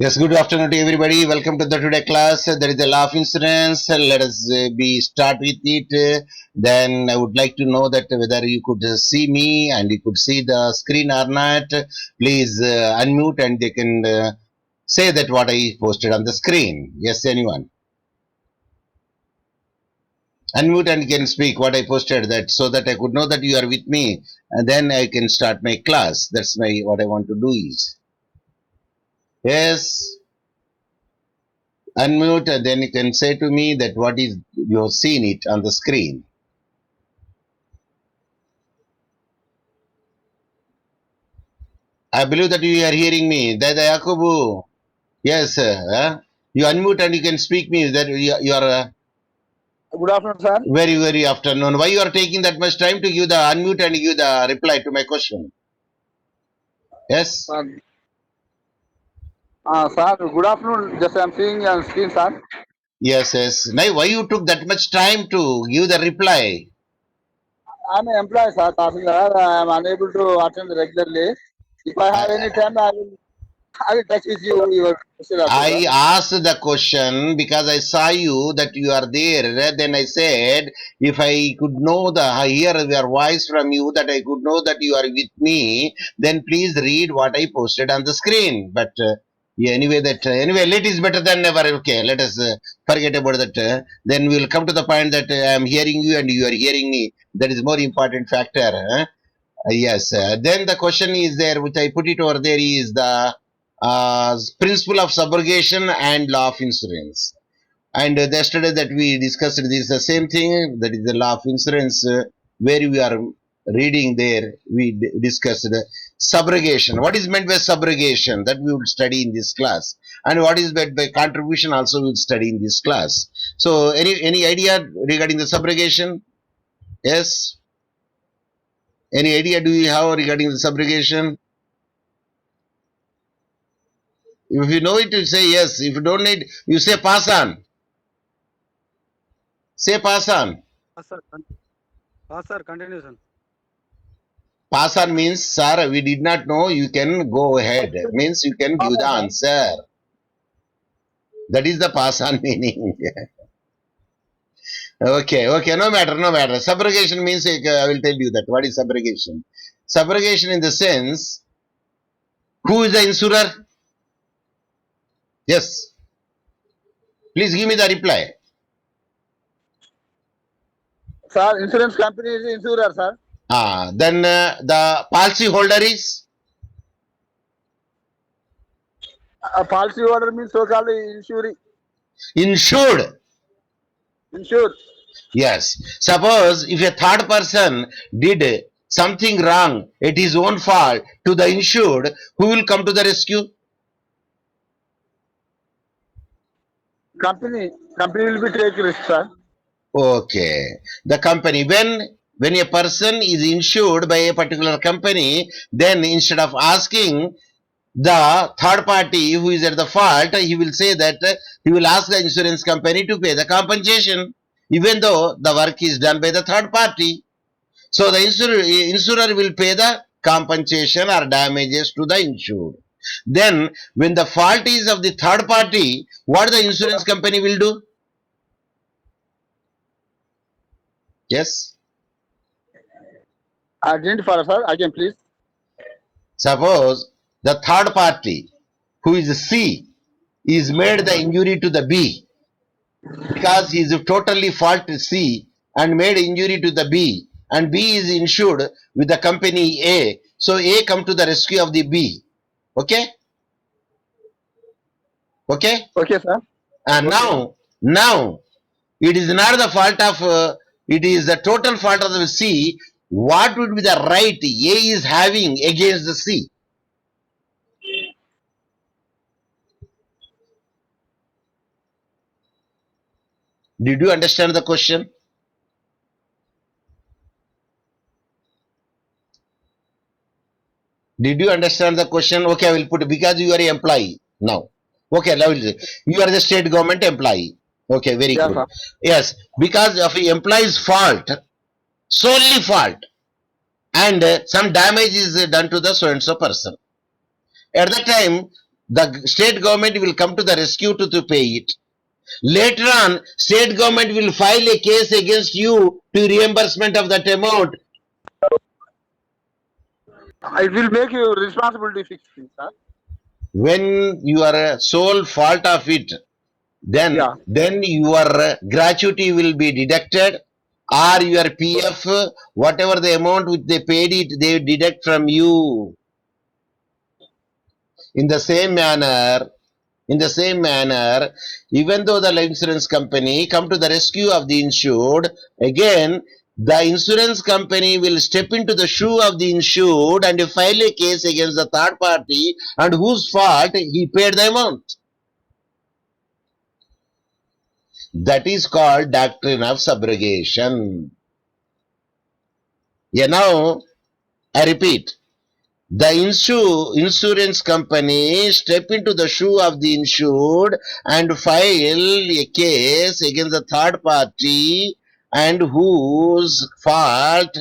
Yes, good afternoon to everybody. Welcome to the today class. There is a law of insurance. Let us be start with it. Then I would like to know that whether you could see me and you could see the screen or not. Please unmute and they can say that what I posted on the screen. Yes, anyone? Unmute and can speak what I posted that so that I could know that you are with me and then I can start my class. That's my what I want to do is. Yes. Unmute and then you can say to me that what is you've seen it on the screen. I believe that you are hearing me. Dada Yakubu. Yes, you unmute and you can speak me. That you are Good afternoon, sir. very afternoon. Why you are taking that much time to give the unmute and give the reply to my question? Yes. Sir, good afternoon. Just I'm seeing on screen, sir. Yes. Now, why you took that much time to give the reply? I'm an employee, sir. I am unable to attend regularly. If I have any time, I will touch with you. Your question also, sir. I asked the question because I saw you that you are there. Then I said, if I could know hear your voice from you, that I could know that you are with me, then please read what I posted on the screen. But yeah, anyway, late is better than never. Okay, let us forget about that. Then we will come to the point that I am hearing you and you are hearing me. That is more important factor. Yes. Then the question is there, which I put it over there, is the principle of subrogation and law of insurance. And yesterday that we discussed this the same thing. That is the law of insurance, where we are reading there. We discussed subrogation. What is meant by subrogation? That we will study in this class. And what is meant by contribution? Also, we will study in this class. So, any idea regarding the subrogation? Yes. Any idea do you have regarding the subrogation? If you know it, you say yes. If you don't need, you say pass on. Say pass on. Sir, continuation. Pass on means, sir, we did not know. You can go ahead. Means you can give the answer. That is the pass on meaning. Okay, no matter. Subrogation means, I will tell you that. What is subrogation? Subrogation in the sense, who is the insurer? Yes. Please give me the reply. Sir, insurance company is insurer, sir. Then the policy holder is? A policy holder means so-called Insured. insured. Yes. Suppose if a third person did something wrong at his own fault to the insured, who will come to the rescue? Company will be take risk, sir. Okay. The company, when a person is insured by a particular company, then instead of asking the third party who is at the fault, he will say that he will ask the insurance company to pay the compensation, even though the work is done by the third party. So the insurer will pay the compensation or damages to the insured. Then when the fault is of the third party, what the insurance company will do? Yes. I didn't follow, sir. Again, please. Suppose the third party, who is C, is made the injury to the B because he is totally fault C and made injury to the B, and B is insured with the company A. So A come to the rescue of the B. Okay? Okay? Okay, sir. And now it is not the fault of it is the total fault of the C. What would be the right A is having against the C? Did you understand the question? Did you understand the question? Okay, I will put it because you are an employee now. Okay, you are the state government employee. Okay, very good. Sir. Yes, because of the employee's fault, solely fault, and some damage is done to the so and so person. At that time, the state government will come to the rescue to pay it. Later on, state government will file a case against you to reimbursement of that amount. It will make you responsibility fixed, sir. When you are a sole fault of it, Yeah. then your gratuity will be deducted, or your PF, whatever the amount which they paid it, they deduct from you. In the same manner, even though the insurance company come to the rescue of the insured, again the insurance company will step into the shoe of the insured and file a case against the third party and whose fault he paid the amount. That is called doctrine of subrogation. Yeah, now I repeat. The insurance company step into the shoe of the insured and file a case against the third party and whose fault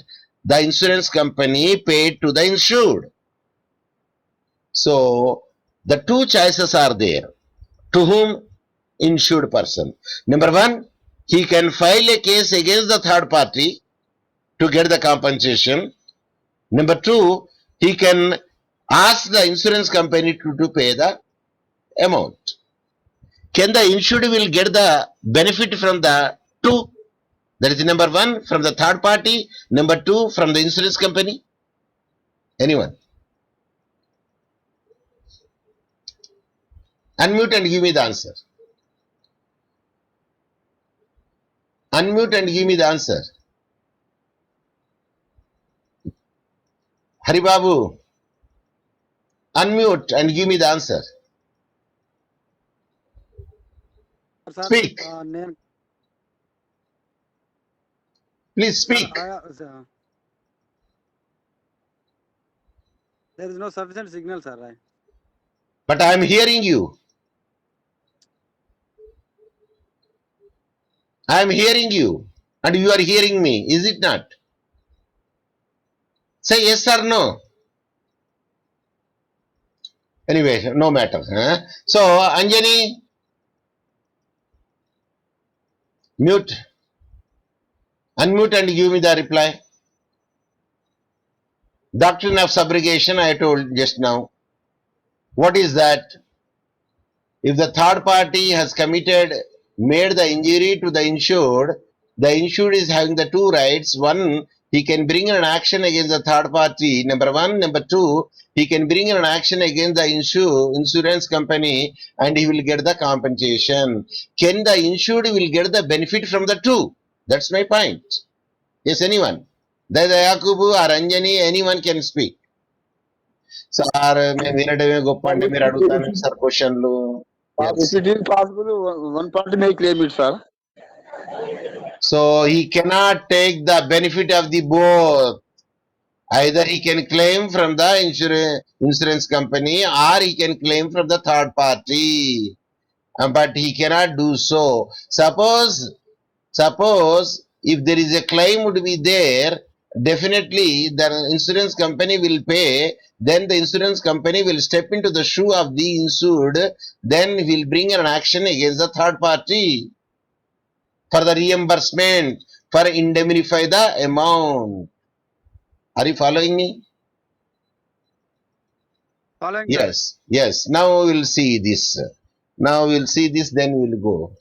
the insurance company paid to the insured. So the two choices are there. To whom? Insured person. Number one, he can file a case against the third party to get the compensation. Number two, he can ask the insurance company to pay the amount. Can the insured will get the benefit from the two? That is number one, from the third party. Number two, from the insurance company. Anyone? Unmute and give me the answer. Unmute and give me the answer. Haribabu, unmute and give me the answer. Sir, Speak. name, Please sir, speak. there is no sufficient signal, sir. Right? But I am hearing you. I am hearing you. And you are hearing me. Is it not? Say yes or no. Anyway, no matter. Huh? So, Anjani, mute. Unmute and give me the reply. Doctrine of subrogation, I told just now. What is that? If the third party has made the injury to the insured is having the two rights. One, he can bring an action against the third party. Number one. Number two, he can bring an action against the insurance company and he will get the compensation. Can the insured will get the benefit from the two? That's my point. Yes, anyone? Yakubu or Anjani, anyone can speak. Sir మేము వినడమే గొప్ప అంటే మీరు అడుగుతాను sir క్వశ్చన్లు. If it is possible, one party may claim it, sir. So he cannot take the benefit of the both. Either he can claim from the insurance company or he can claim from the third party. But he cannot do so. Suppose if there is a claim would be there, definitely the insurance company will pay. Then the insurance company will step into the shoe of the insured. Then he will bring an action against the third party for the reimbursement, for indemnify the amount. Are you following me? Following, Yes, yes. Now we'll see this. Then we'll go.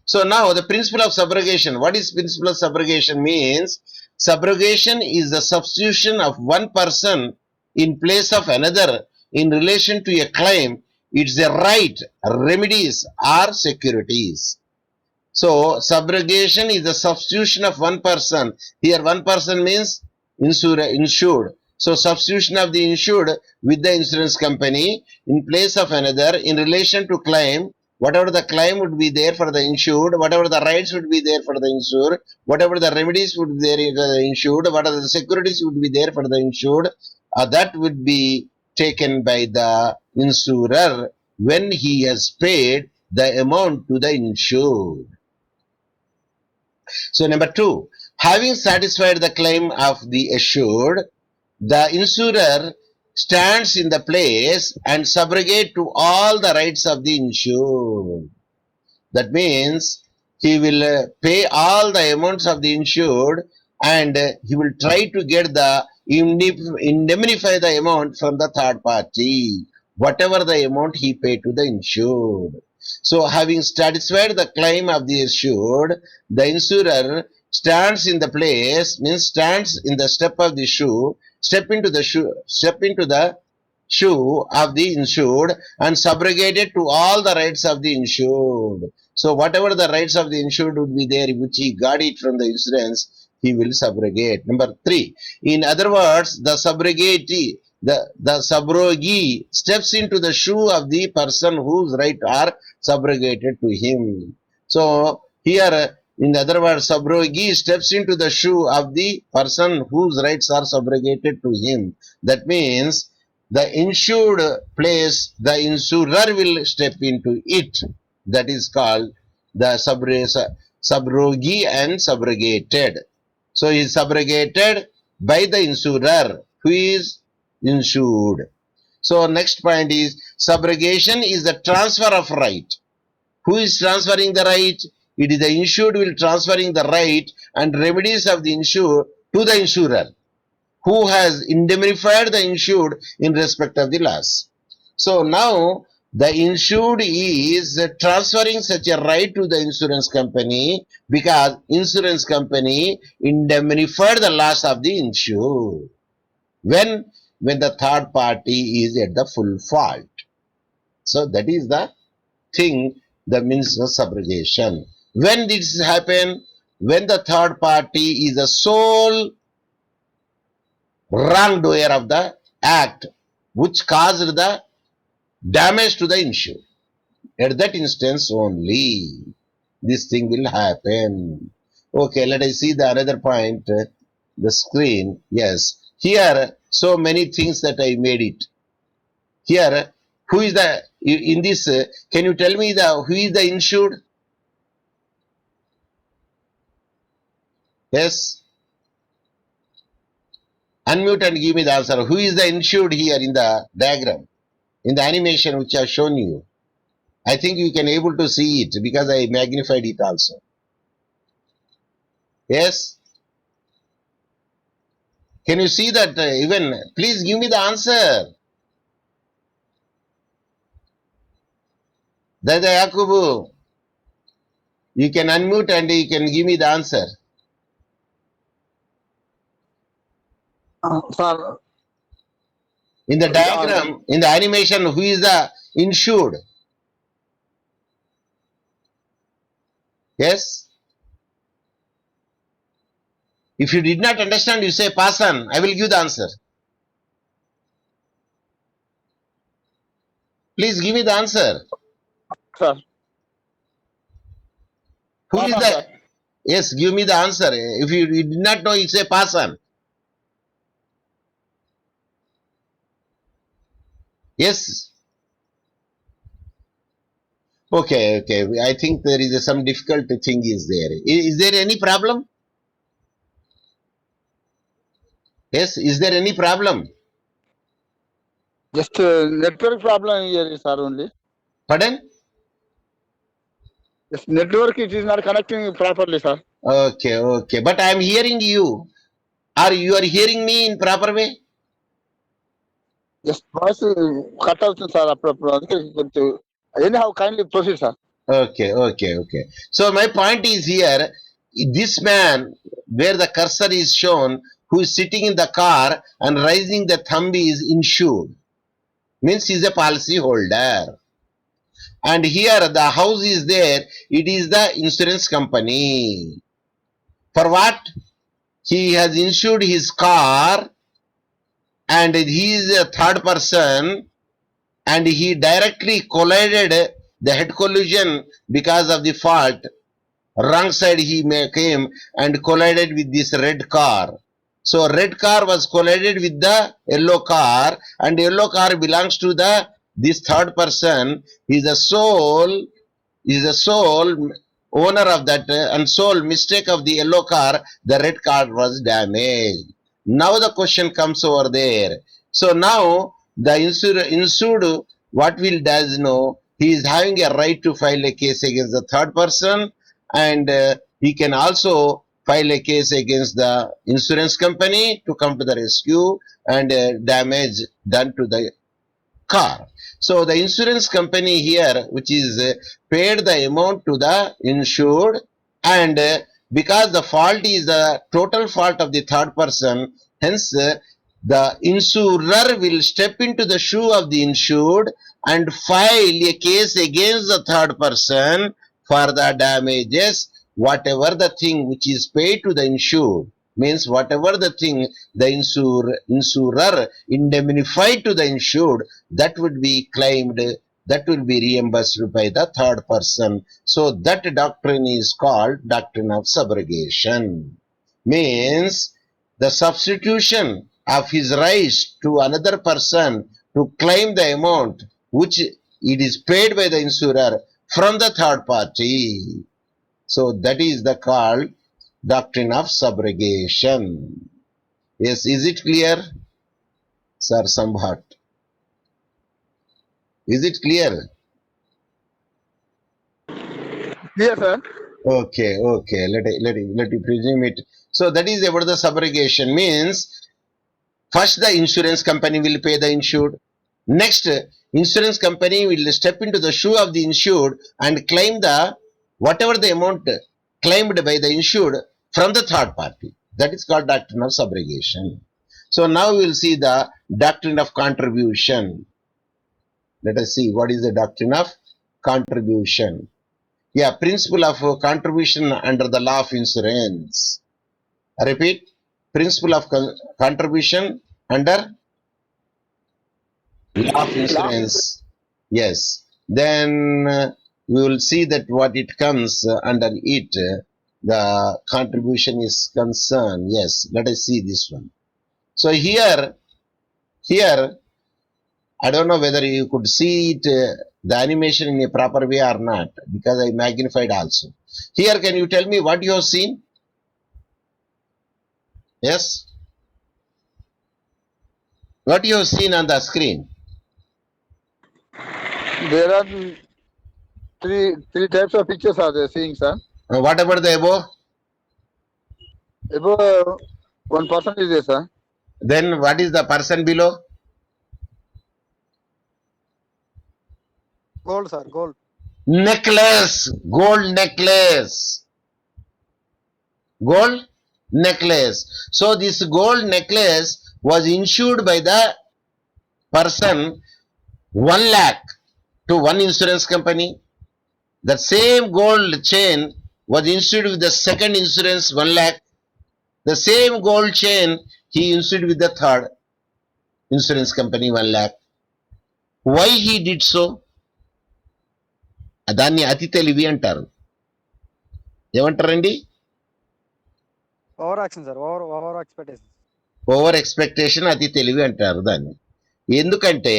So now the principle of subrogation. What is principle of subrogation means? Subrogation is the substitution of one person in place of another in relation to a claim. It's a right, remedies, or securities. So subrogation is the substitution of one person. Here one person means insured. So substitution of the insured with the insurance company in place of another in relation to claim. Whatever the claim would be there for the insured, whatever the rights would be there for the insured, whatever the remedies would be there for the insured, whatever the securities would be there for the insured, that would be taken by the insurer when he has paid the amount to the insured. So number two, having satisfied the claim of the assured, the insurer stands in the place and subrogate to all the rights of the insured. That means he will pay all the amounts of the insured, and he will try to get the indemnify the amount from the third party, whatever the amount he paid to the insured. So having satisfied the claim of the insured, the insurer stands in the place, means stands in the step of the shoe, step into the shoe of the insured and subrogated to all the rights of the insured. So whatever the rights of the insured would be there, which he got it from the insurance, he will subrogate. Number 3. In other words, the subrogatee, the subrogee steps into the shoe of the person whose rights are subrogated to him. So here, in other words, subrogee steps into the shoe of the person whose rights are subrogated to him. That means the insured place, the insurer will step into it. That is called the subrogee and subrogated. So he is subrogated by the insurer who is insured. So next point is subrogation is the transfer of right. Who is transferring the right? It is the insured will transferring the right and remedies of the insured to the insurer, who has indemnified the insured in respect of the loss. So now the insured is transferring such a right to the insurance company because insurance company indemnified the loss of the insured when the third party is at the full fault. So that is the thing, the means of subrogation. When this happen? When the third party is the sole wrongdoer of the act which caused the damage to the insured. At that instance only this thing will happen. Okay, let us see the another point. The screen. Yes. Here, so many things that I made it. Here, who is the, in this, can you tell me who is the insured? Yes. Unmute and give me the answer. Who is the insured here in the diagram? In the animation which I have shown you. I think you can able to see it because I magnified it also. Yes? Can you see that even? Please give me the answer. Dada Yakubu, you can unmute and you can give me the answer. Sir, In the diagram, in the animation, who is the insured? Yes? If you did not understand, you say pass on. I will give the answer. Please give me the answer. sir. Who Pass is on, the? sir. Yes, give me the answer. If you did not know, you say pass on. Yes. Okay, okay. I think there is some difficult thing is there. Is there any problem? Yes. Is there any problem? Just network problem here, sir, only. Pardon? This network, it is not connecting properly, sir. Okay, okay. But I am hearing you. Are you are hearing me in proper way? Just voice cut out, sir. Anyhow, kindly proceed, sir. Okay, okay, okay. So my point is here, this man, where the cursor is shown, who is sitting in the car and raising the thumb is insured. Means he is a policy holder. And here the house is there, it is the insurance company. For what? He has insured his car and he is a third person and he directly collided the head collision because of the fault. Wrong side he came and collided with this red car. So red car was collided with the yellow car and yellow car belongs to the this third person. He is the sole owner of that and sole mistake of the yellow car. The red car was damaged. Now the question comes over there. So now the insured what will does know, he is having a right to file a case against the third person, and he can also file a case against the insurance company to come to the rescue and damage done to the car. So the insurance company here, which is paid the amount to the insured, and because the fault is the total fault of the third person, hence the insurer will step into the shoe of the insured and file a case against the third person for the damages, whatever the thing which is paid to the insured, means whatever the thing the insurer indemnified to the insured, that would be claimed, that will be reimbursed by the third person. So that doctrine is called doctrine of subrogation. Means the substitution of his rights to another person to claim the amount which it is paid by the insurer from the third party. So that is the called doctrine of subrogation. Yes, is it clear, sir? Somewhat. Is it clear? Clear, sir. Okay. Let me presume it. So that is about the subrogation. Means first the insurance company will pay the insured. Next, insurance company will step into the shoe of the insured and claim the whatever the amount claimed by the insured from the third party. That is called doctrine of subrogation. So now we will see the doctrine of contribution. Let us see what is the doctrine of contribution. Yeah, principle of contribution under the law of insurance. I repeat, principle of contribution under law of insurance. Yes. Then we will see that what it comes under it, the contribution is concerned. Yes, let us see this one. So here, I don't know whether you could see it, the animation in a proper way or not, because I magnified also. Here, can you tell me what you have seen? Yes? What you have seen on the screen? There are three types of pictures are there seeing, sir. What about the above? Above one person is there, sir. Then what is the person below? Gold, sir. Gold. Necklace, gold necklace. Gold necklace. So this gold necklace was insured by the person 1 lakh to one insurance company. The same gold chain was insured with the second insurance 1 lakh. The same gold chain he insured with the third insurance company 1 lakh. Why he did so? దాన్ని అతి తెలివి అంటారు. ఏమంటారండి? Over action sir. Over expectation. Over expectation అతి తెలివి అంటారు దాన్ని. ఎందుకంటే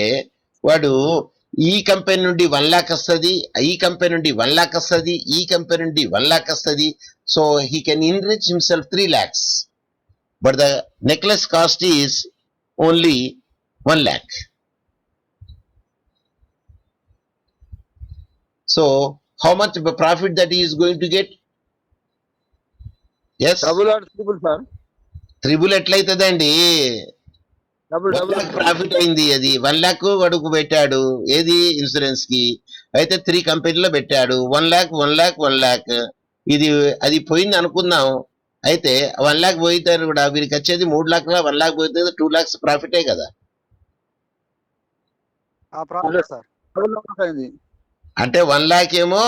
వాడు ఈ కంపెనీ నుండి 1 lakh వస్తుంది, ఈ కంపెనీ నుండి 1 lakh వస్తుంది, ఈ కంపెనీ నుండి 1 lakh వస్తుంది. So he can enrich himself 3 lakhs. But the necklace cost is only 1 lakh. So how much profit that he is going to get? Yes? Double or triple, sir? Triple ఎట్లయితుందండి? Double. 1 lakh profit అయింది. అది 1 lakh వాడుకు పెట్టాడు ఏది insurance కి. అయితే 3 కంపెనీలో పెట్టాడు. 1 lakh. ఇది అది పోయింది అనుకుందాం. అయితే 1 lakh పోయితే కూడా వీరికి వచ్చేది 3 lakh. 1 lakh పోతే 2 lakhs ప్రాఫిటే కదా. ఆ ప్రాఫిట్ సార్. Double అయింది. అంటే 1 lakh ఏమో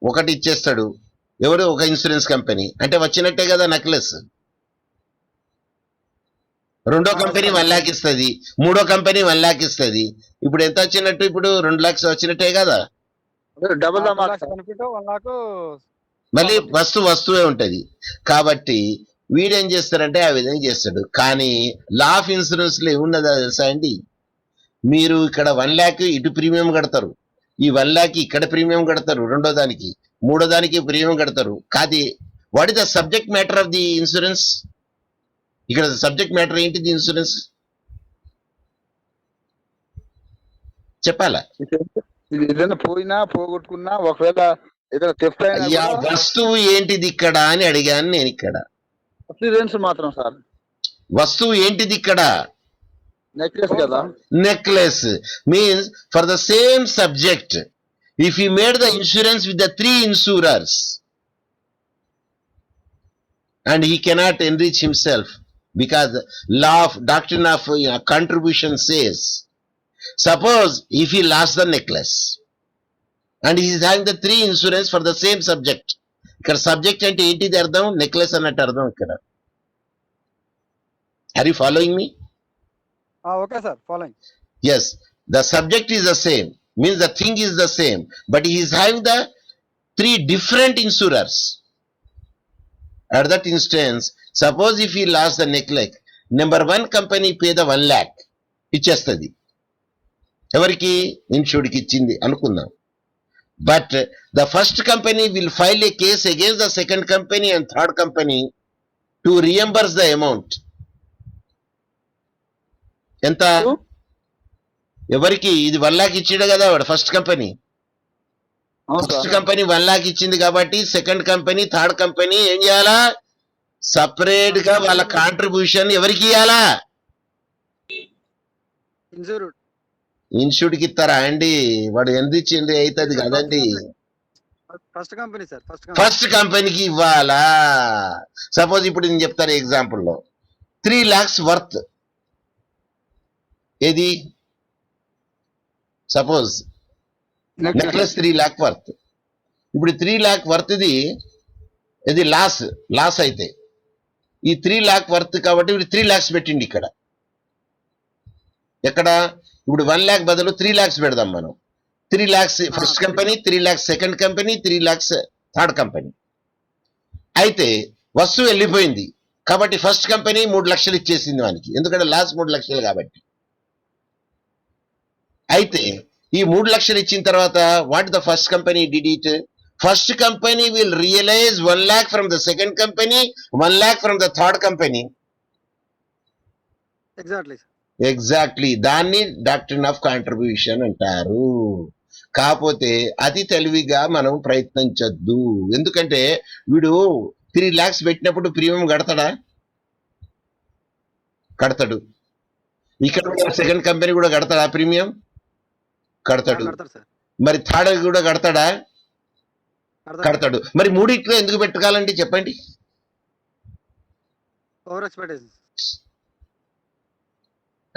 ఒకటి ఇచ్చేస్తాడు ఎవరు, ఒక ఇన్సూరెన్స్ కంపెనీ. అంటే వచ్చినట్టే కదా నెక్లెస్. రెండో కంపెనీ 1 lakh ఇస్తుంది, మూడో కంపెనీ 1 lakh ఇస్తుంది. ఇప్పుడు ఎంత వచ్చినట్టు? ఇప్పుడు 2 lakhs వచ్చినట్టే కదా. డబుల్ బెనిఫిట్ 1 lakh మళ్ళీ వస్తువే ఉంటది. కాబట్టి వీడేం చేస్తారంటే ఆ విధంగా చేస్తాడు. కానీ లా ఆఫ్ ఇన్సూరెన్స్ లో ఏమున్నదా తెలుసా అండి? మీరు ఇక్కడ 1 lakh ఇటు ప్రీమియం కడతారు, ఈ 1 lakh ఇక్కడ ప్రీమియం కడతారు, రెండో దానికి మూడో దానికి ప్రీమియం కడతారు. కాదు, what is the subject matter of the insurance? ఇక్కడ సబ్జెక్ట్ మ్యాటర్ ఏంటిది? ఇన్సూరెన్స్ చెప్పాలా? ఇది ఏదైనా పోయినా పోగొట్టుకున్నా ఒకవేళ ఏదైనా థెఫ్ట్ అయినా అయ్యా కూడా వస్తువు ఏంటిది ఇక్కడ అని అడిగాను నేను. ఇక్కడ క్లియరెన్స్ మాత్రం సార్. వస్తువు ఏంటిది ఇక్కడ? నెక్లెస్ కదా. Necklace means for the same subject if you made the insurance with the 3 insurers and he cannot enrich himself because law of doctrine of contribution says, suppose if he lost the necklace and he is having the 3 insurance for the same subject. ఇక్కడ subject అంటే ఏంటిది అర్థం? Necklace అన్నట్టు అర్థం ఇక్కడ. Are you following me? Okay sir, following. Yes, the subject is the same, means the thing is the same, but he is having the 3 different insurers. At that instance, suppose if he lost the necklace, number 1 company pay the 1 lakh ఇచ్చేస్తుంది. ఎవరికి? Insured కి ఇచ్చింది అనుకుందాం. But the first company will file a case against the second company and third company to reimburse the amount. ఎంత? ఎవరికి? ఇది 1 lakh ఇచ్చాడు కదా వాడు first company. First company 1 lakh ఇచ్చింది కాబట్టి సెకండ్ కంపెనీ థర్డ్ కంపెనీ ఏం చేయాలా? సపరేట్ గా వాళ్ళ కాంట్రిబ్యూషన్ ఎవరికి ఇవ్వాలా? ఇన్సూర్డ్ కి ఇస్తారా అండి? వాడు ఎంత ఇచ్చింది అవుతుంది కదండి. ఫస్ట్ కంపెనీకి ఇవ్వాలా? సపోజ్ ఇప్పుడు నేను చెప్తాను ఎగ్జాంపుల్లో 3 lakhs వర్త్. ఏది? Suppose necklace 3 lakh worth. ఇప్పుడు 3 lakh వర్త్ ఇది లాస్ అయితే ఈ 3 lakh వర్త్ కాబట్టి ఇప్పుడు 3 lakhs పెట్టిండి ఇక్కడ. ఎక్కడ? ఇప్పుడు 1 lakh బదులు 3 lakhs పెడదాం మనం. 3 lakhs first company, 3 lakhs second company, 3 lakhs third company. అయితే వస్తువు వెళ్ళిపోయింది కాబట్టి ఫస్ట్ కంపెనీ 3 లక్షలు ఇచ్చేసింది వానికి, ఎందుకంటే లాస్ 3 లక్షలు కాబట్టి. అయితే ఈ 3 లక్షలు ఇచ్చిన తర్వాత what the first company did it? First company will realise 1 lakh from the second company, 1 lakh from the third company. Exactly దాన్ని డాక్ట్రిన్ ఆఫ్ కాంట్రిబ్యూషన్ అంటారు. కాకపోతే అతి తెలివిగా మనం ప్రయత్నించొద్దు. ఎందుకంటే వీడు 3 lakhs పెట్టినప్పుడు ప్రీమియం కడతాడా? కడతాడు. ఇక్కడ సెకండ్ కంపెనీ కూడా కడతాడా ప్రీమియం? కడతాడు. మరి థర్డ్ కూడా కడతాడా? కడతాడు. మరి మూడిట్లో ఎందుకు పెట్టుకోవాలండి చెప్పండి?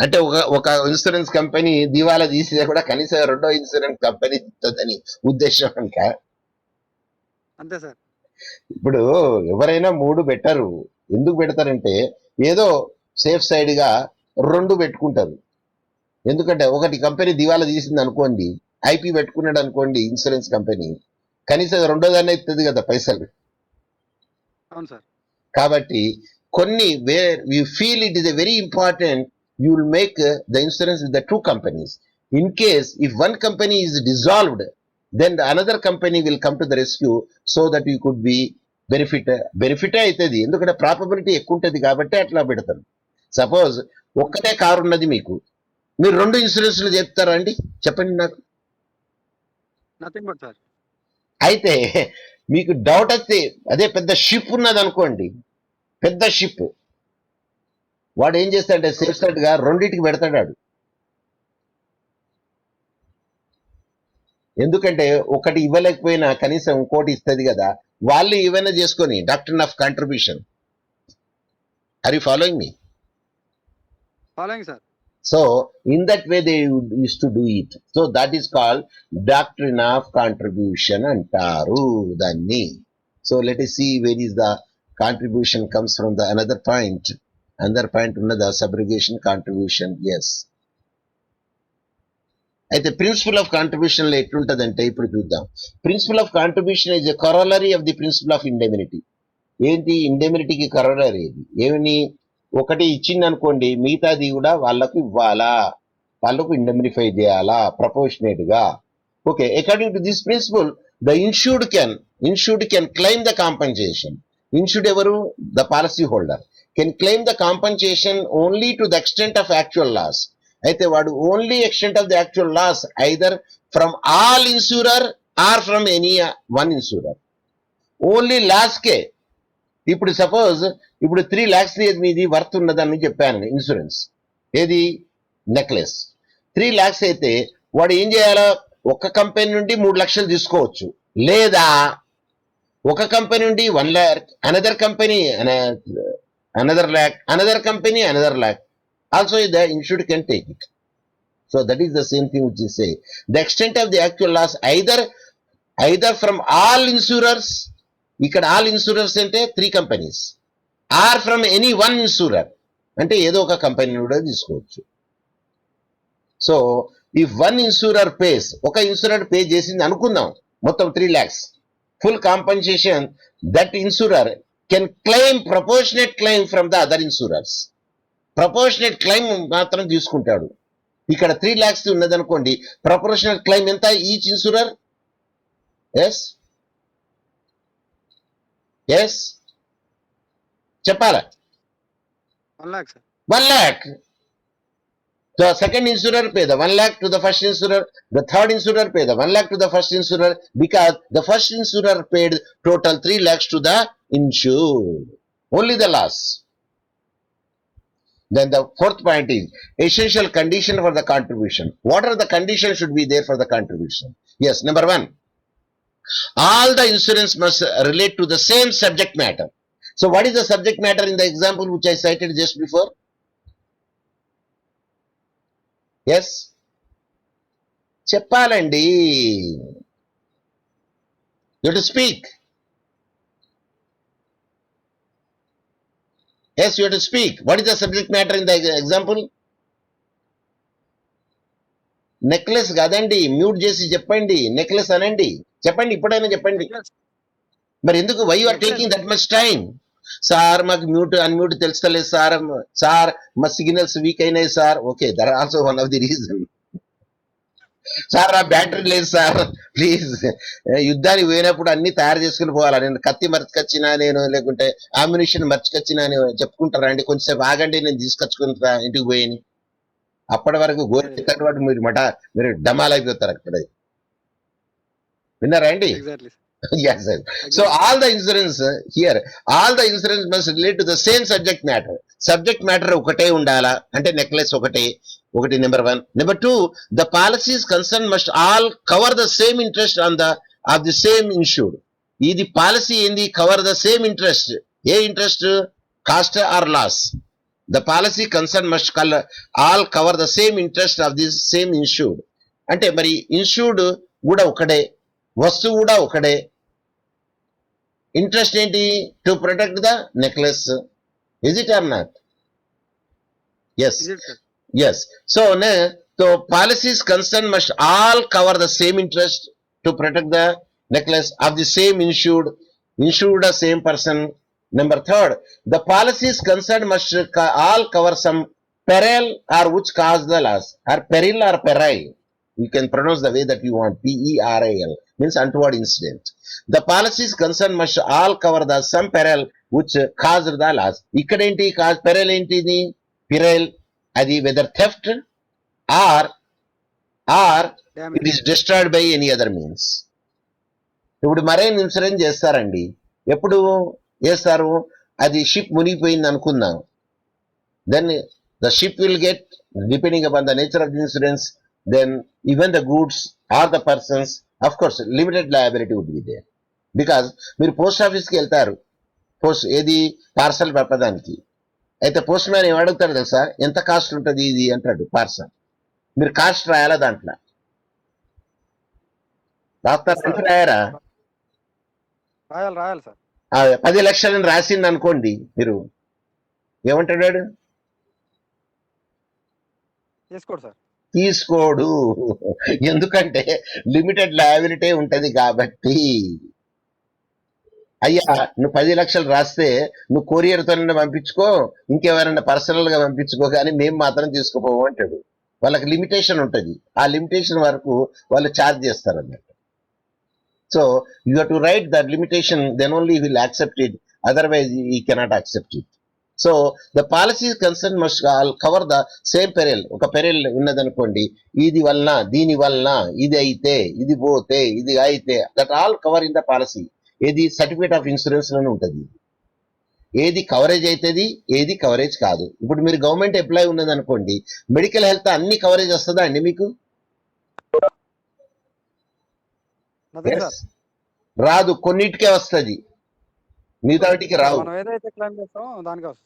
అంటే ఒక ఇన్సూరెన్స్ కంపెనీ దివాలా తీసినా కూడా కనీసం రెండో ఇన్సూరెన్స్ కంపెనీ ఇస్తుందని ఉద్దేశం ఇంకా. అంతే సార్. ఇప్పుడు ఎవరైనా 3 పెట్టరు. ఎందుకు పెడతారంటే ఏదో సేఫ్ సైడ్ గా 2 పెట్టుకుంటారు. ఎందుకంటే ఒకటి కంపెనీ దివాలా తీసింది అనుకోండి, ఐపీ పెట్టుకున్నాడు అనుకోండి ఇన్సూరెన్స్ కంపెనీ, కనీసం రెండోదాన్ని ఇస్తుంది కదా పైసలు. అవును సార్. కాబట్టి కొన్ని where you feel it is a very important, you will make the insurance with the 2 companies. In case if one company is dissolved, then the another company will come to the rescue so that you could be benefit అవుతుంది. ఎందుకంటే probability ఎక్కువ ఉంటుంది కాబట్టి అట్లా పెడతారు. Suppose ఒక్కటే car ఉన్నది మీకు, మీరు 2 ఇన్సూరెన్స్లు చెప్తారా అండి? చెప్పండి నాకు. అయితే మీకు డౌట్ వస్తే అదే పెద్ద షిప్ ఉన్నది అనుకోండి, పెద్ద షిప్, వాడు ఏం చేస్తాడంటే సేఫ్ సైడ్ గా 2టికి పెడతాడు. ఎందుకంటే ఒకటి ఇవ్వలేకపోయినా కనీసం ఇంకోటి ఇస్తుంది కదా, వాళ్ళు ఏమైనా చేసుకొని doctrine of contribution. Are you following me? Following sir. So in that way they use to do it. So that is called doctrine of contribution అంటారు దాన్ని. So let us see where is the contribution comes from the another point. Another point ఉన్నదా? Subrogation contribution. Yes. అయితే principle of contribution లో ఎట్లుంటదంటే ఇప్పుడు చూద్దాం. Principle of contribution is a corollary of the principle of indemnity. ఏంటి ఇండెమినిటీకి కరోలరీ? ఏమని? ఒకటి ఇచ్చింది అనుకోండి, మిగతాది కూడా వాళ్ళకు ఇవ్వాలా, వాళ్ళకు ఇండెమినిఫై చేయాలా ప్రపోర్షనేట్ గా. Okay, according to this principle the insured can claim the compensation. Insured ఎవరు? The policy holder can claim the compensation only to the extent of actual loss. అయితే వాడు only extent of the actual loss either from all insurer or from any one insurer. Only లాస్కే. ఇప్పుడు suppose ఇప్పుడు 3 lakhs మీది worth ఉన్నదని చెప్పాను insurance. ఏది? Necklace. 3 lakhs అయితే వాడు ఏం చేయాలో, ఒక కంపెనీ నుండి 3 లక్షలు తీసుకోవచ్చు, లేదా ఒక కంపెనీ నుండి 1 lakh, another company another lakh, another company another lakh. Also the insured can take it. So that is the same thing which is say the extent of the actual loss either from all insurers, ఇక్కడ all insurers అంటే 3 companies, or from any one insurer అంటే ఏదో ఒక company కూడా తీసుకోవచ్చు. So if one insurer pays, ఒక insurer pay చేసింది అనుకుందాం మొత్తం 3 lakhs, full compensation, that insurer can claim proportionate claim from the other insurers. Proportionate claim మాత్రం తీసుకుంటాడు. ఇక్కడ 3 lakhs ఉన్నదనుకోండి, ప్రపోర్షనల్ క్లెయిమ్ ఎంత ఈచ్ ఇన్సూరర్? ఎస్ ఎస్ చెప్పాలా? 1 lakh, sir. 1 lakh. The second insurer pay the 1 lakh to the first insurer, the third insurer pay the 1 lakh to the first insurer, because the first insurer paid total 3 lakhs to the insured, only the loss. Then the fourth point is essential condition for the contribution. What are the conditions should be there for the contribution? Yes, number 1, all the insurance must relate to the same subject matter. So what is the subject matter in the example which I cited just before? Yes, చెప్పాలండి, you have to speak. Yes, you have to speak. What is the subject matter in the example? Necklace కాదండి, mute చేసి చెప్పండి, necklace అనండి, చెప్పండి, ఇప్పుడైనా చెప్పండి. Necklace. మరి ఎందుకు why you are taking that much time? Sir మాకు మ్యూట్ అన్మ్యూట్ తెలుస్తలేదు సార్, సార్ మా సిగ్నల్స్ వీక్ అయినాయి sir. Okay, that also one of the reason. Sir నా బ్యాటరీ లేదు సార్, ప్లీజ్. యుద్ధానికి పోయినప్పుడు అన్ని తయారు చేసుకుని పోవాలా? నేను కత్తి మర్చికొచ్చినా, నేను లేకుంటే ఆమ్యునిషన్ మర్చికొచ్చినా అని చెప్పుకుంటారా అండి? కొంచెంసేపు ఆగండి, నేను తీసుకొచ్చుకుంటా ఇంటికి పోయి. అప్పటి వరకు గోరి వాటి మీరు డమాల్ అయిపోతారు అక్కడ. విన్నారా అండి? Exactly, sir. Yes, sir. So all the insurance here, all the insurance must relate to the same subject matter. Subject matter ఒకటే ఉండాలా అంటే నెక్లెస్ ఒకటి number 1. Number 2, the policies concerned must all cover the same interest on the of the same insured. ఇది policy ఏంది? Cover the same interest. ఏ interest? Cost or loss. The policy concerned must all cover the same interest of this same insured. అంటే మరి insured కూడా ఒకటే, వస్తువు కూడా ఒకటే, ఇంట్రెస్ట్ ఏంటి? To protect the necklace. Is it or not? Yes, Is it, sir? Yes. So policies concerned must all cover the same interest to protect the necklace of the same insured the same person. Number 3, the policies concerned must all cover some peril or which cause the loss, or peril or peril. You can pronounce the way that you want. PERIL means untoward incident. The policies concerned must all cover the some peril which caused the loss. ఇక్కడ ఏంటి cause? Pearl ఏంటిది? peril అది whether theft or Damage. it is destroyed by any other means. ఇప్పుడు marine insurance చేస్తారండి. ఎప్పుడు చేస్తారు? అది ship మునిగిపోయింది అనుకుందాం. Then the ship will get, depending upon the nature of the insurance, then even the goods or the persons, of course limited liability would be there. Because మీరు post ఆఫీస్కి వెళ్తారు, ఏది పార్సల్ పంపడానికి. అయితే పోస్ట్ మ్యాన్ ఏం అడుగుతాడు తెలుసా? ఎంత కాస్ట్ ఉంటుంది ఇది అంటాడు పార్సల్. మీరు కాస్ట్ రాయాలా దాంట్లో? రాస్తారు? ఎంత రాయారా? రాయాలి, సార్. 10 లక్షలని రాసింది అనుకోండి, మీరు ఏమంటాడు? తీసుకోడు, సార్. తీసుకోడు. ఎందుకంటే లిమిటెడ్ లయబిలిటీ ఉంటది కాబట్టి. అయ్యా, నువ్వు 10 లక్షలు రాస్తే నువ్వు కొరియర్తో పంపించుకో, ఇంకెవరైనా పర్సనల్ గా పంపించుకో, కానీ మేము మాత్రం తీసుకుపోవు అంటాడు. వాళ్ళకి లిమిటేషన్ ఉంటుంది. ఆ లిమిటేషన్ వరకు వాళ్ళు ఛార్జ్ చేస్తారు అన్నట్టు. So you have to write that limitation, then only he will accept it, otherwise he cannot accept it. So the policy concern must all cover the same peril. ఒక peril ఉన్నదనుకోండి, ఇది వలన దీని వలన ఇది అయితే ఇది పోతే ఇది అయితే, that all cover in the policy. ఏది సర్టిఫికేట్ ఆఫ్ ఇన్సూరెన్స్ లోనే ఉంటుంది. ఏది కవరేజ్ అవుతుంది, ఏది కవరేజ్ కాదు. ఇప్పుడు మీరు గవర్నమెంట్ ఎంప్లాయీ ఉన్నదనుకోండి, మెడికల్ హెల్త్ అన్ని కవరేజ్ వస్తుందా అండి మీకు? Nothing sir. రాదు, కొన్నిటికే వస్తుంది, మిగతాటికి రావు. మనం ఏదైతే క్లెయిమ్ చేస్తామో దానికి వస్తుంది.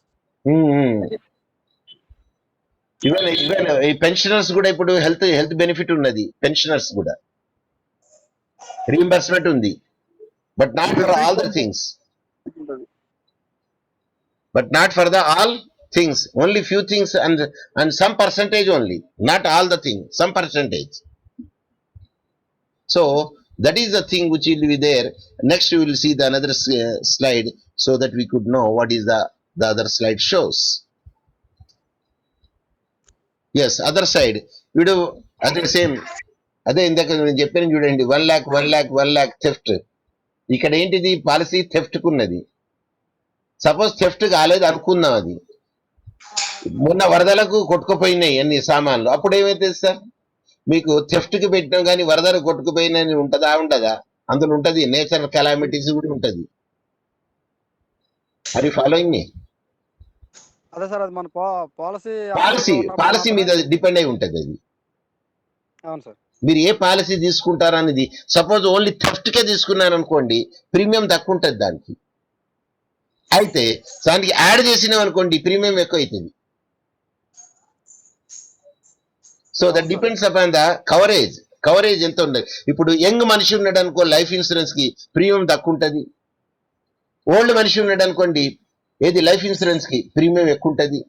ఈవెన్ ఈ పెన్షనర్స్ కూడా ఇప్పుడు హెల్త్ బెనిఫిట్ ఉన్నది. పెన్షనర్స్ కూడా రీఎంబర్స్మెంట్ ఉంది, but not for all the things. But not for the all things, only few things and some percentage only, not all the thing, some percentage. So that is the thing which will be there. Next we will see the another slide so that we could know what is the other slide shows. Yes, other side వీడు అదే same, అదే ఇందాక నేను చెప్పాను చూడండి, 1 lakh theft. ఇక్కడ ఏంటిది, policy theft కున్నది. Suppose theft కాలేదు అనుకుందాం, అది మొన్న వరదలకు కొట్టుకుపోయినాయి అన్ని సామాన్లు, అప్పుడు ఏమైతుంది సార్? మీకు థెఫ్ట్కి పెట్టినాం కానీ వరదలకు కొట్టుకుపోయిన ఉండదా? అందులో ఉంటుంది, నేచురల్ కెలామిటీస్ కూడా ఉంటుంది. అది ఫాలోయింగ్ మీ అదే సార్, అది మన పాలసీ మీద డిపెండ్ అయి ఉంటుంది అది. అవును సార్. మీరు ఏ పాలసీ తీసుకుంటారనేది, సపోజ్ ఓన్లీ థెఫ్ట్కే తీసుకున్నారు అనుకోండి, ప్రీమియం తక్కువ ఉంటుంది దానికి. అయితే దానికి యాడ్ చేసినాం అనుకోండి, ప్రీమియం ఎక్కువ అవుతుంది. So that depends upon the coverage ఎంత ఉండదు. ఇప్పుడు యంగ్ మనిషి ఉన్నాడు అనుకో, లైఫ్ ఇన్సూరెన్స్ కి ప్రీమియం తక్కువ ఉంటుంది. ఓల్డ్ మనిషి ఉన్నాడు అనుకోండి, ఏది లైఫ్ ఇన్సూరెన్స్ కి ప్రీమియం ఎక్కువ ఉంటుంది.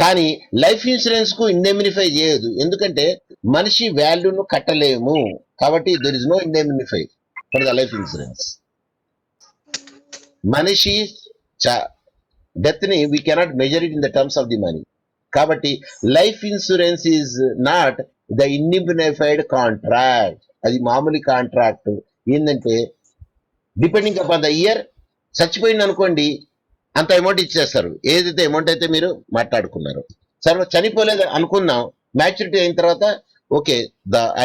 కానీ లైఫ్ ఇన్సూరెన్స్ కు ఇండెమినిఫై చేయదు, ఎందుకంటే మనిషి వాల్యూను కట్టలేము కాబట్టి. There is no indemnify for the life insurance. మనిషి డెత్ ని we cannot measure it in the terms of the money. కాబట్టి life insurance is not the indemnified contract. అది మామూలు కాంట్రాక్ట్. ఏంటంటే డిపెండింగ్ అపాన్ ద ఇయర్, చచ్చిపోయింది అనుకోండి అంత amount ఇచ్చేస్తారు, ఏదైతే అమౌంట్ అయితే మీరు మాట్లాడుకున్నారు. సరే చనిపోలేదు అనుకుందాం, మ్యాచ్యూరిటీ అయిన తర్వాత okay,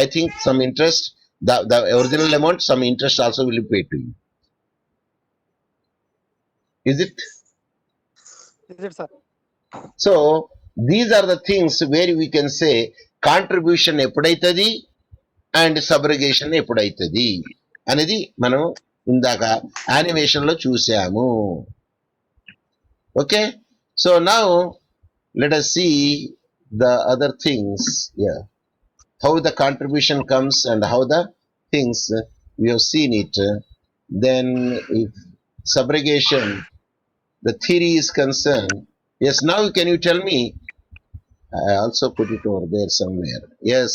I think some interest, the original amount, some interest also will be paid to you. Is it? sir? So these are the things where we can say contribution ఎప్పుడైతుంది and subrogation ఎప్పుడైతుంది అనేది మనం ఇందాక animation లో చూసాము. Okay, so now let us see the other things. Yeah, how the contribution comes and how the things we have seen it. Then if subrogation, the theory is concerned. Yes, now can you tell me? I also put it over there somewhere. Yes,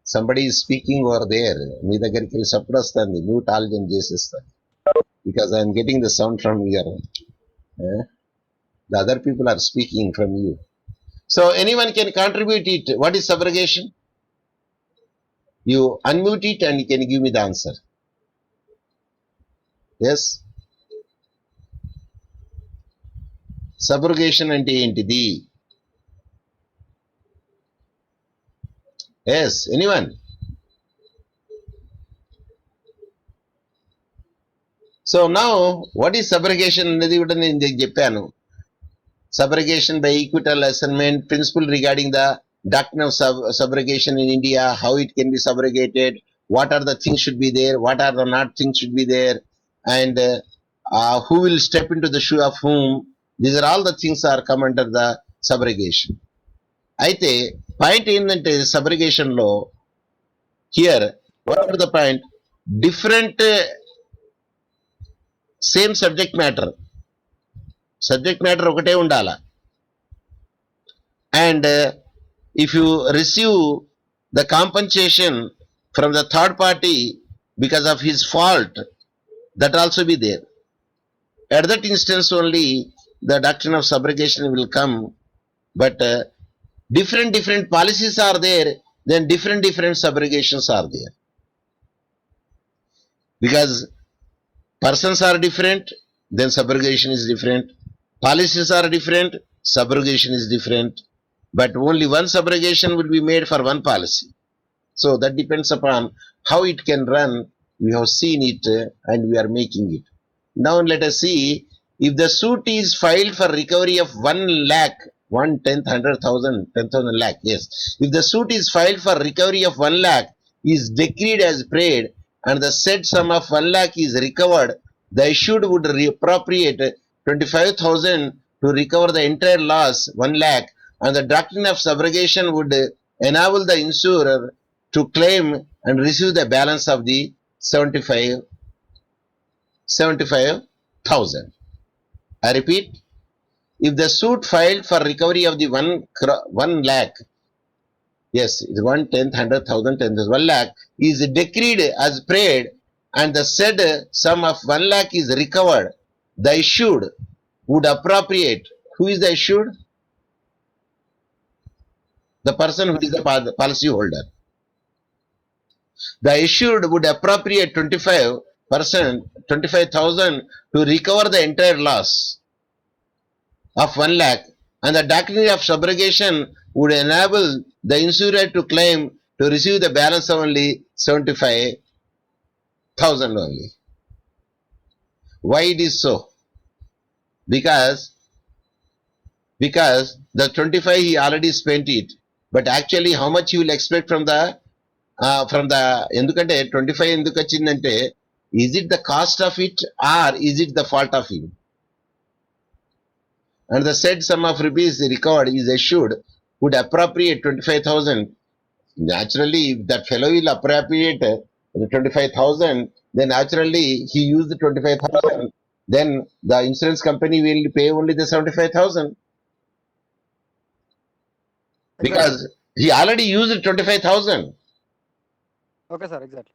somebody is speaking over there. మీ దగ్గరికి సప్పుడు వస్తుంది, mute ఆల్జన్ చేసేస్తాను, because I am getting the sound from here. The other people are speaking from you. So anyone can contribute it. What is subrogation? You unmute it and you can give me the answer. Yes. Subrogation అంటే ఏంటిది? Yes, anyone? So now what is subrogation అనేది కూడా నేను చెప్పాను. Subrogation by equitable assignment, principle regarding the doctrine of subrogation in India, how it can be subrogated, what are the things should be there, what are the not things should be there, and who will step into the shoe of whom. These are all the things are come under the subrogation. అయితే point ఏంటంటే subrogation లో here what are the point, different same subject matter ఒకటే ఉండాలా. And if you receive the compensation from the third party because of his fault, that also be there. At that instance only the doctrine of subrogation will come. But different policies are there, then different subrogations are there, because persons are different, then subrogation is different. Policies are different, subrogation is different, but only one subrogation will be made for one policy. So that depends upon how it can run. We have seen it and we are making it. Now let us see, if the suit is filed for recovery of 1 lakh, 1, 10, 100,000, 10,000 lakh, yes. If the suit is filed for recovery of 1 lakh, is decreed as paid, and the said sum of 1 lakh is recovered, the issued would appropriate 25,000 to recover the entire loss, 1 lakh, and the doctrine of subrogation would enable the insurer to claim and receive the balance of the 75,000. I repeat, if the suit filed for recovery of the 1 lakh, yes, it's 1, 10, 100,000, 10,000, 1 lakh is decreed as paid, and the said sum of 1 lakh is recovered, the issued would appropriate. Who is the issued? The person who is the policy holder. The issued would appropriate 25,000 to recover the entire loss of 1 lakh, and the doctrine of subrogation would enable the insurer to claim to receive the balance of only 75,000 only. Why it is so? Because the 25 he already spent it, but actually how much he will expect from the ఎందుకంటే 25 ఎందుకు వచ్చిందంటే, is it the cost of it or is it the fault of him? And the said sum of rupees recovered is assured would appropriate 25,000. Naturally, if that fellow will appropriate the 25,000, then naturally he used the 25,000, then the insurance company will pay only the 75,000. Because he already used 25,000. Okay sir, exactly.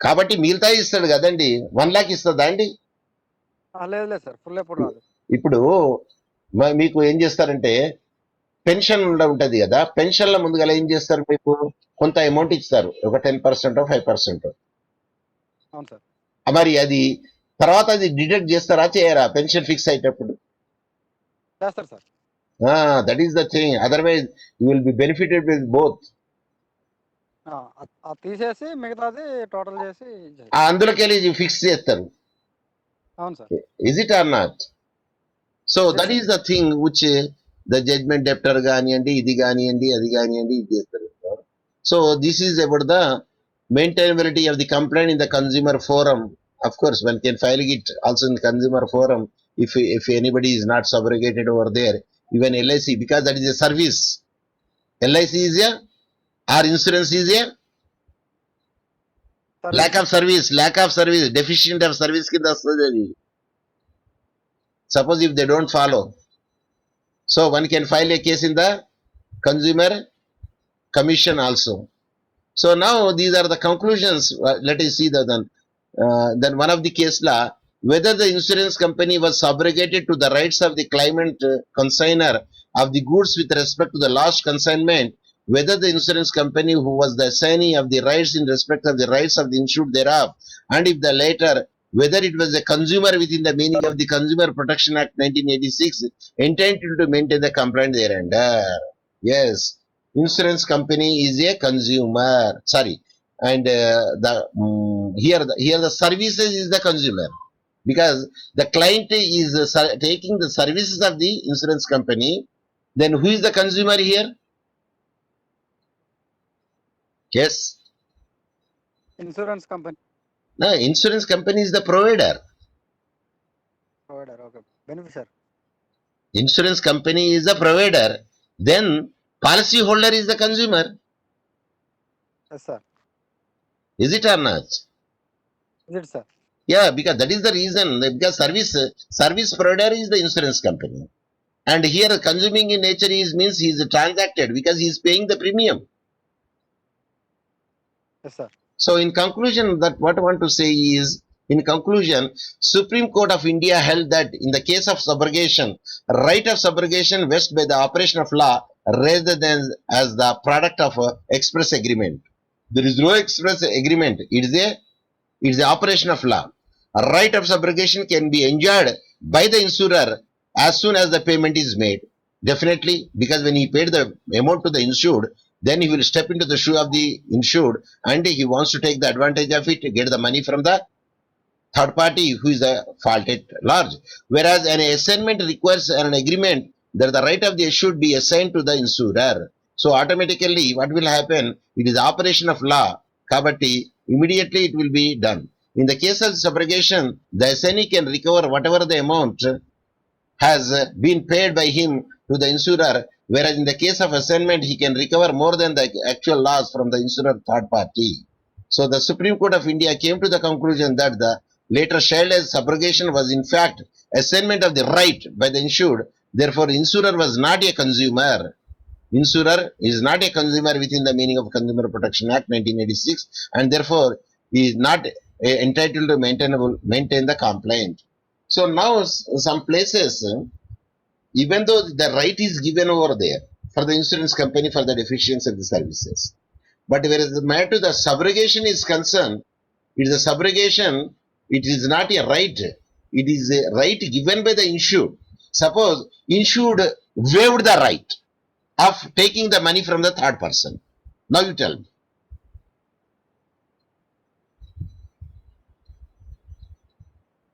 కాబట్టి మిగతా ఇస్తాడు కదండి, 1 lakh ఇస్తుందా అండి? లేదు లేదు sir, full ఎప్పుడు రాదు. ఇప్పుడు మీకు ఏం చేస్తారంటే, పెన్షన్ ఉంటది కదా, పెన్షన్ల ముందుగా ఏం చేస్తారు, మీకు కొంత అమౌంట్ ఇస్తారు, ఒక 10% 5%. అవును సార్. మరి అది తర్వాత అది డిడక్ట్ చేస్తారా చేయరా పెన్షన్ ఫిక్స్ అయ్యేటప్పుడు? చేస్తారు sir. That is the thing, otherwise you will be benefited with both. తీసేసి మిగతాది టోటల్ చేసి అందులోకెళ్ళి ఫిక్స్ చేస్తారు. అవును sir. Is it or not? So that is the thing which the judgment debtor కానివ్వండి, ఇది కానివ్వండి, అది కానివ్వండి, ఇది చేస్తారు. So this is about the maintainability of the complaint in the consumer forum. Of course, one can file it also in the consumer forum if anybody is not subrogated over there. Even LIC, because that is a service. LIC is a, or insurance is a lack of service, deficient of service. Suppose if they don't follow, so one can file a case in the consumer commission also. So now these are the conclusions. Let us see then one of the case law, whether the insurance company was subrogated to the rights of the claimant consignor of the goods with respect to the lost consignment, whether the insurance company who was the assignee of the rights in respect of the rights of the insured thereof, and if the latter, whether it was a consumer within the meaning of the Consumer Protection Act 1986 entitled to maintain the complaint thereunder. Yes, insurance company is a consumer, sorry, and here the services is the consumer, because the client is taking the services of the insurance company. Then who is the consumer here? Yes, insurance company. no, insurance company is the provider. Okay, beneficiary. Insurance company is the provider, then policy holder is the consumer. Yes sir. Is it or not? Is it sir? Yeah, because that is the reason, because service provider is the insurance company, and here consuming in nature is means he is transacted because he is paying the premium. Yes sir. So in conclusion, that what I want to say is, in conclusion, Supreme Court of India held that in the case of subrogation, right of subrogation vests by the operation of law rather than as the product of express agreement. There is no express agreement. It is the operation of law. A right of subrogation can be enjoyed by the insurer as soon as the payment is made. Definitely, because when he paid the amount to the insured, then he will step into the shoe of the insured and he wants to take the advantage of it, get the money from the third party who is the fault at large. Whereas an assignment requires an agreement that the right of the issued be assigned to the insurer. So automatically what will happen? It is operation of law. Kabatti, immediately it will be done. In the case of subrogation, the assignee can recover whatever the amount has been paid by him to the insurer, whereas in the case of assignment, he can recover more than the actual loss from the insurer third party. So the Supreme Court of India came to the conclusion that the later child as subrogation was in fact assignment of the right by the insured. Therefore, insurer was not a consumer. Insurer is not a consumer within the meaning of Consumer Protection Act 1986, and therefore he is not entitled to maintain the complaint. So now some places, even though the right is given over there for the insurance company for the deficiency of the services, but whereas the matter to the subrogation is concerned, it is a subrogation, it is not a right, it is a right given by the insured. Suppose insured waived the right of taking the money from the third person. Now you tell me.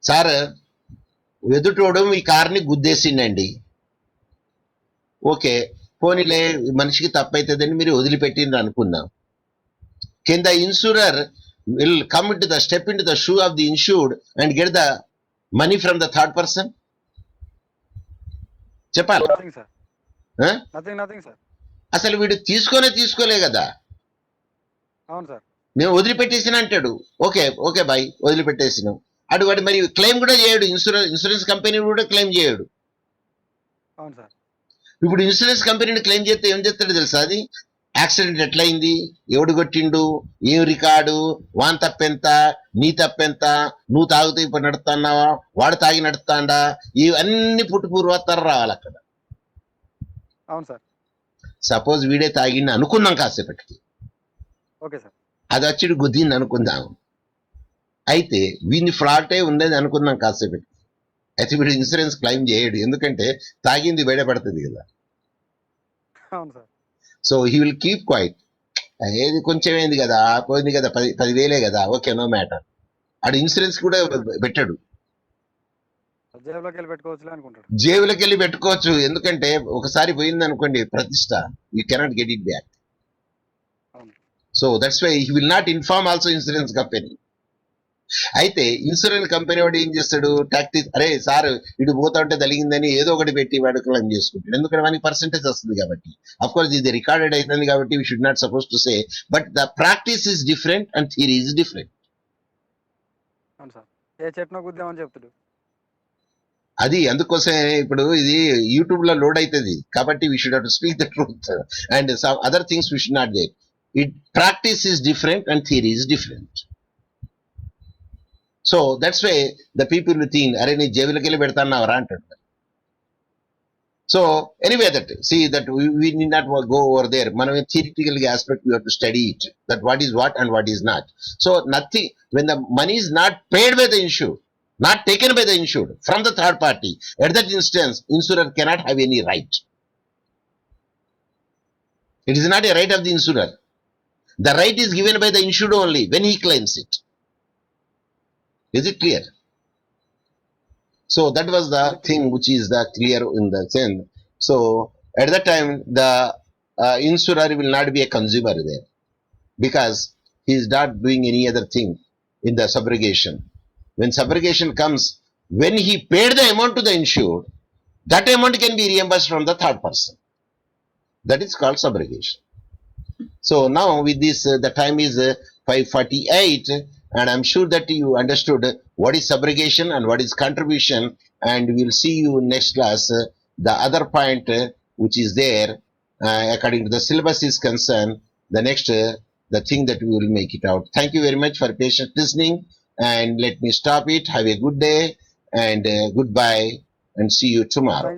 Sir ఎదుటోడు మీ కార్ని గుద్దేసిండండి, okay పోనీలే మనిషికి తప్పైతుందని మీరు వదిలిపెట్టిండ్రు అనుకుందాం. Can the insurer will come into the step into the shoe of the insured and get the money from the third person? చెప్పాలి. Nothing sir, nothing sir. అసలు వీడు తీసుకోలే కదా. అవును సార్. మేము వదిలిపెట్టేసిన అంటాడు, ఓకే ఓకే బాయ్ వదిలిపెట్టేసినాం అటు వాడు మరి క్లెయిమ్ కూడా చేయడు, ఇన్సూరెన్స్ కంపెనీ కూడా క్లెయిమ్ చేయడు. అవును సార్. ఇప్పుడు ఇన్సూరెన్స్ కంపెనీని క్లెయిమ్ చేస్తే ఏం చేస్తాడో తెలుసా? అది యాక్సిడెంట్ ఎట్లయింది, ఎవడు కొట్టిండు, ఏం రికార్డు, వాన్ తప్పెంత, నీ తప్పెంత, నువ్వు తాగుతూ ఇప్పుడు నడుస్తున్నావా, వాడు తాగి నడుస్తాడా, ఇవన్నీ పుట్టు పూర్వత్తరం రావాలి అక్కడ. అవును సార్. సపోజ్ వీడే తాగిండి అనుకుందాం కాసేపటికి, ఓకే సార్, అది వచ్చి గుద్దింది అనుకుందాం, అయితే వీడిని ఫ్రాటే ఉండేది అనుకుందాం కాసేపటికి, అయితే వీడు ఇన్సూరెన్స్ క్లెయిమ్ చేయడు, ఎందుకంటే తాగింది బయటపడుతుంది కదా. అవును సార్. So he will keep quiet, ఏది కొంచెం ఏంది కదా, పోయింది కదా, 10,000 కదా, ఓకే నో మ్యాటర్. ఆడు ఇన్సూరెన్స్ కూడా పెట్టాడు, జేబులోకి వెళ్ళి పెట్టుకోవచ్చు అనుకుంటాడు. జేబులోకి వెళ్ళి పెట్టుకోవచ్చు, ఎందుకంటే ఒకసారి పోయింది అనుకోండి ప్రతిష్ట, you cannot get it back. So that's why he will not inform also insurance company. అయితే ఇన్సూరెన్స్ కంపెనీ వాడు ఏం చేస్తాడు, టాక్టిస్, అరే సార్ ఇటు పోతా ఉంటే తలిగిందని ఏదో ఒకటి పెట్టి వాడు క్లెయిమ్ చేసుకుంటాడు, ఎందుకంటే మనకి పర్సెంటేజ్ వస్తుంది కాబట్టి. అఫ్ కోర్స్ ఇది రికార్డెడ్ అవుతుంది కాబట్టి we should not suppose to say, but the practice is different and theory is different. అవును సార్, ఏ చెట్టునో గుద్దామని చెప్తాడు. అది అందుకోసమే ఇప్పుడు ఇది యూట్యూబ్ లో లోడ్ అవుతుంది కాబట్టి we should have to speak the truth and some other things we should not do. It practice is different and theory is different. So that's why the people will think, అరే నీ జేబులకి వెళ్ళి పెడతాన్నావరా అంటాడు. So anyway that see that we need not go over there. మనం theoretical aspect we have to study it, that what is what and what is not. So nothing, when the money is not paid by the insured, not taken by the insured from the third party, at that instance insurer cannot have any right. It is not a right of the insurer. The right is given by the insured only when he claims it. Is it clear? So that was the thing which is the clear in the sense. So at that time the insurer will not be a consumer there, because he is not doing any other thing in the subrogation. When subrogation comes, when he paid the amount to the insured, that amount can be reimbursed from the third person. That is called subrogation. So now with this, the time is 5:48, and I'm sure that you understood what is subrogation and what is contribution, and we'll see you next class. The other point which is there, according to the syllabus is concerned, the next, the thing that we will make it out. Thank you very much for patient listening. And let me stop it. Have a good day and goodbye, and see you tomorrow.